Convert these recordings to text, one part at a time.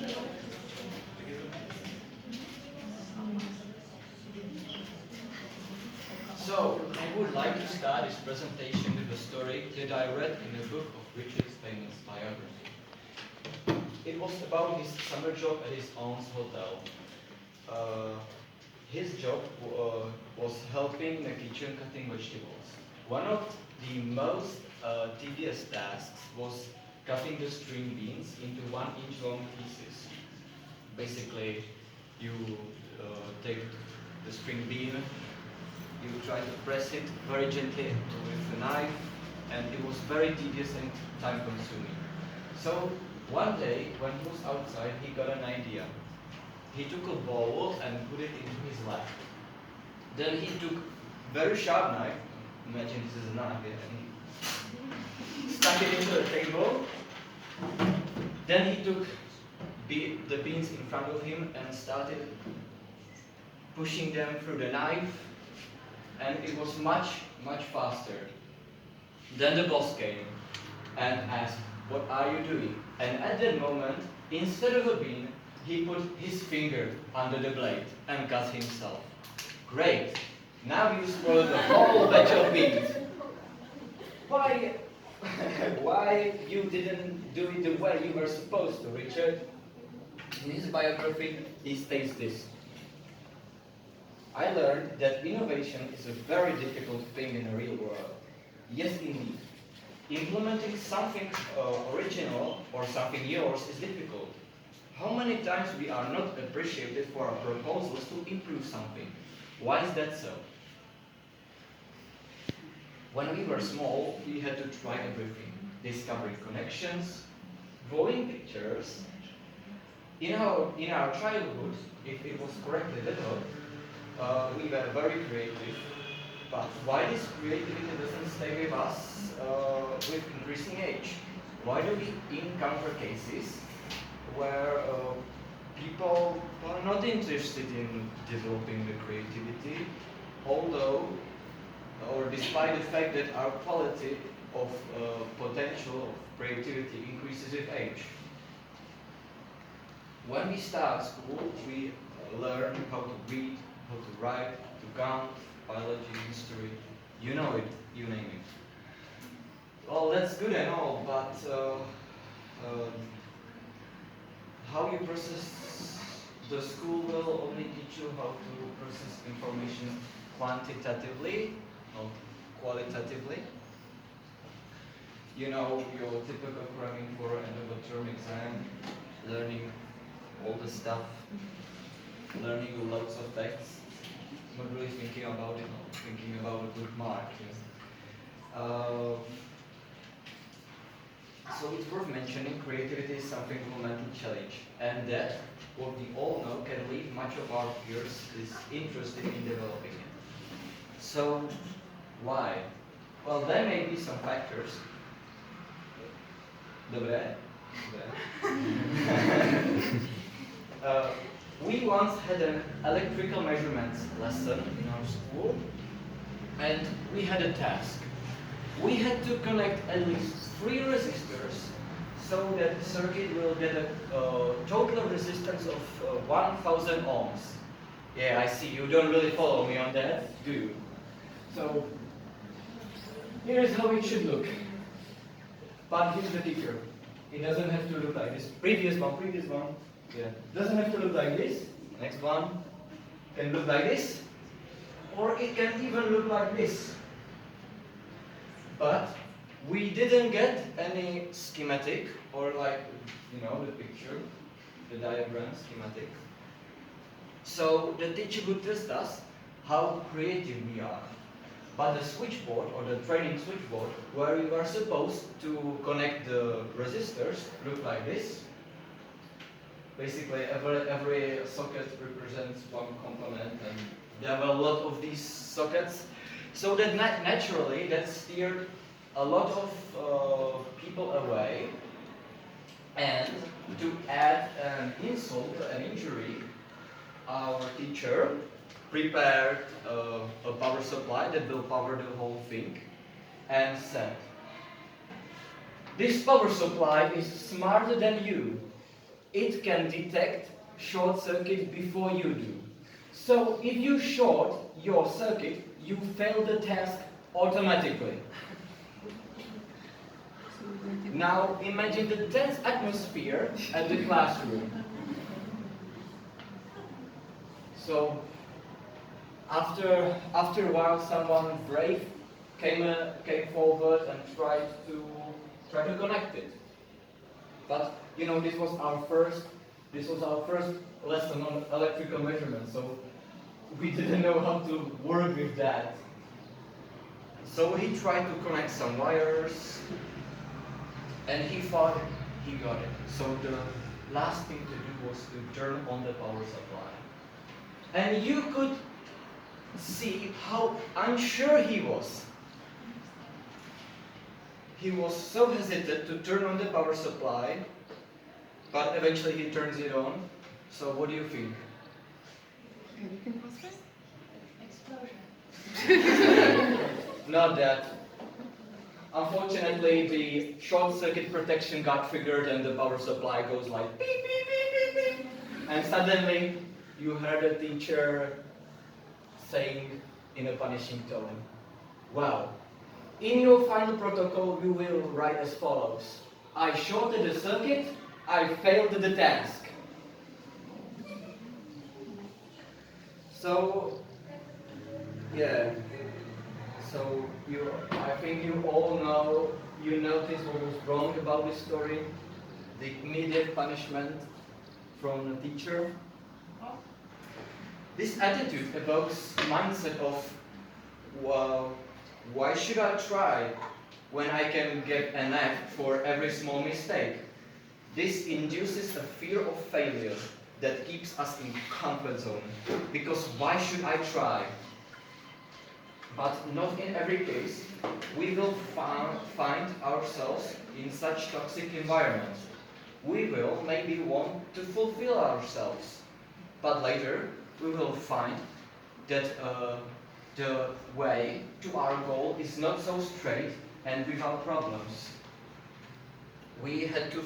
So, I would like to start this presentation with a story that I read in a book of Richard's famous biography. It was about his summer job at his aunt's hotel. His job was helping in the kitchen cutting vegetables. One of the most tedious tasks was cutting the string beans into 1-inch long pieces. Basically, you take the string bean, you try to press it very gently with a knife, and it was very tedious and time-consuming. So one day, when he was outside, he got an idea. He took a bowl and put it into his lap. Then he took a very sharp knife, imagine this is a knife, and he stuck it into the table. Then he took the beans in front of him and started pushing them through the knife, and it was much, much faster. Then the boss came and asked, "What are you doing?" And at that moment, instead of a bean, he put his finger under the blade and cut himself. Great! Now you spoiled the whole batch of beans. Why? Why you didn't do it the way you were supposed to, Richard? In his biography, he states this. I learned that innovation is a very difficult thing in the real world. Yes, indeed. Implementing something original or something yours is difficult. How many times we are not appreciated for our proposals to improve something? Why is that so? When we were small, we had to try everything. Discovering connections, drawing pictures. In our childhood, if it was correctly developed, we were very creative. But why this creativity doesn't stay with us with increasing age? Why do we encounter cases where people are not interested in developing the creativity, although, or despite the fact that our quality of potential of creativity increases with age? When we start school, we learn how to read, how to write, to count, biology, history, you know it, you name it. Well, that's good and all, but how you process, the school will only teach you how to process information quantitatively, not qualitatively. You know, your typical cramming for an end of a term exam, learning all the stuff, learning lots of facts, not really thinking about it, not thinking about a good mark. Yes. So it's worth mentioning creativity is something of a mental challenge, and that, what we all know, can leave much of our peers is interested in developing it. So, why? Well, there may be some factors. Dobré? We once had an electrical measurements lesson in our school, and we had a task. We had to connect at least 3 resistors so that the circuit will get a total resistance of 1000 ohms. Yeah, I see you don't really follow me on that, do you? So, here's how it should look. But here's the kicker. It doesn't have to look like this. Previous one. Yeah. Doesn't have to look like this. Next one can look like this, or it can even look like this. But we didn't get any schematic, or like, you know, the picture, the diagram schematic. So the teacher would test us how creative we are. But the switchboard, or the training switchboard, where we were supposed to connect the resistors, looked like this. Basically, every socket represents one component, and there were a lot of these sockets. So that naturally, that steered a lot of people away. And to add an insult, an injury, our teacher prepared a power supply that will power the whole thing, and said, "This power supply is smarter than you. it can detect short circuit before you do. So if you short your circuit, you fail the task automatically. Now imagine the tense atmosphere at the classroom. So after a while, someone brave came forward and tried to connect it. But you know, this was our first lesson on electrical measurement, so we didn't know how to work with that. So he tried to connect some wires, and he thought he got it. So the last thing to do was to turn on the power supply. And you could see how unsure he was. He was so hesitant to turn on the power supply, but eventually he turns it on. So what do you think? Explosion. Not that. Unfortunately, the short circuit protection got triggered and the power supply goes like beep, beep, beep, beep, beep. And suddenly you heard a teacher saying in a punishing tone, "Wow, in your final protocol you will write as follows. I shorted the circuit, I failed the task." So, yeah. So I think you all know, you notice what was wrong about this story, the immediate punishment from the teacher. This attitude evokes the mindset of, well, why should I try when I can get an F for every small mistake? This induces a fear of failure that keeps us in comfort zone, because why should I try? But not in every case, we will find ourselves in such toxic environments. We will maybe want to fulfill ourselves, but later we will find that the way to our goal is not so straight and without problems. We had to...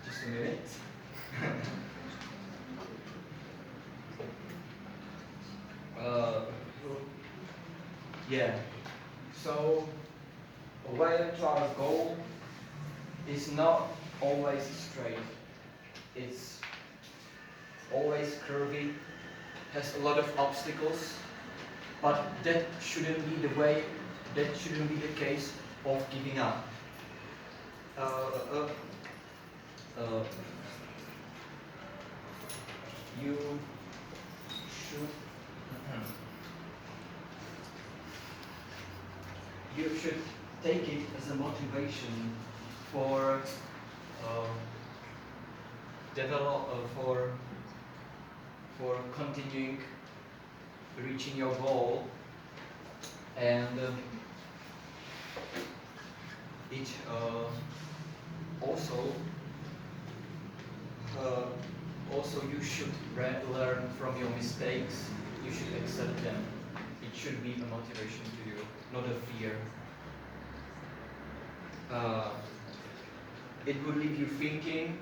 just a minute. Yeah, so a way to our goal is not always straight. It's always curvy, has a lot of obstacles, but that shouldn't be the way, that shouldn't be the case of giving up. You should you should take it as a motivation for for continuing reaching your goal, and it also you should learn from your mistakes. You should accept them. It should be a motivation to you, not a fear. It would leave you thinking,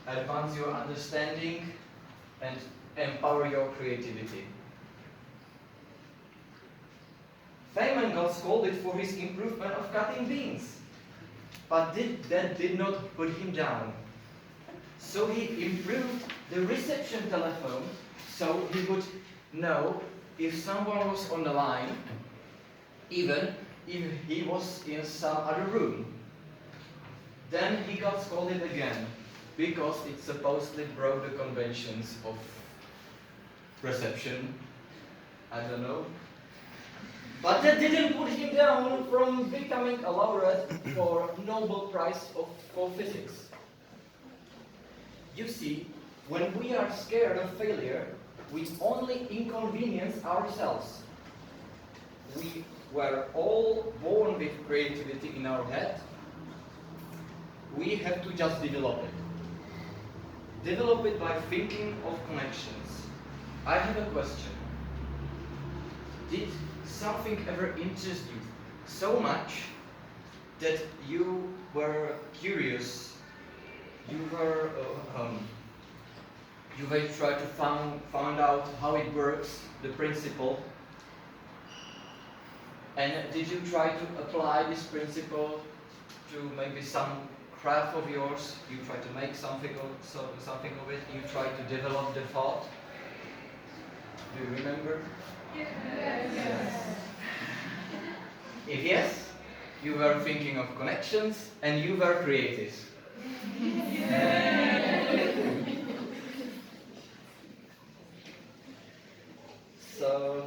advance your understanding, and empower your creativity. Feynman got scolded for his improvement of cutting beans, but that did not put him down. So he improved the reception telephone so he would know if someone was on the line, even if he was in some other room. Then he got scolded again, because it supposedly broke the conventions of reception. I don't know. But that didn't put him down from becoming a laureate for Nobel Prize for Physics. You see, when we are scared of failure, we only inconvenience ourselves. We were all born with creativity in our head. We have to just develop it. Develop it by thinking of connections. I have a question. Did something ever interest you so much that you were curious, you were try to find out how it works, the principle, and did you try to apply this principle to maybe some craft of yours? You try to make something of it. You try to develop the thought. Do you remember? Yes. If yes, you were thinking of connections and you were creative. So,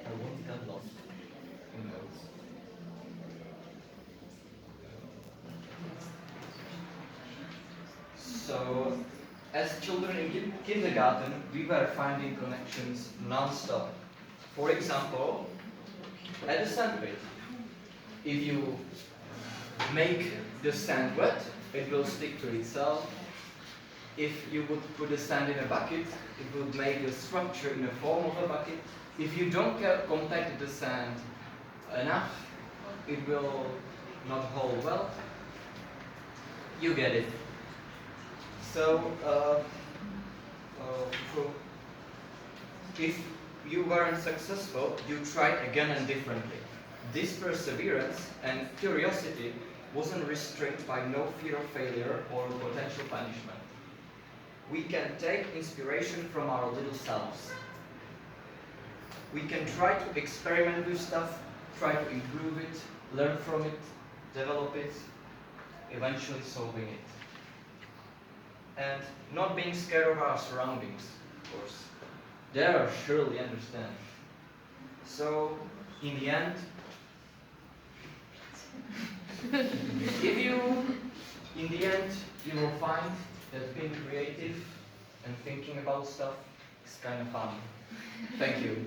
I won't get lost in notes. So, as children in kindergarten, we were finding connections non-stop. For example, at a sandwich, if you make the sand wet, it will stick to itself. If you would put the sand in a bucket, it would make a structure in the form of a bucket. If you don't compact the sand enough, it will not hold well. You get it. So, if you weren't successful, you tried again and differently. This perseverance and curiosity wasn't restrained by no fear of failure or potential punishment. We can take inspiration from our little selves. We can try to experiment with stuff, try to improve it, learn from it, develop it, eventually solving it. And not being scared of our surroundings, of course. There, surely understand. So, in the end, you will find that being creative and thinking about stuff is kind of fun. Thank you.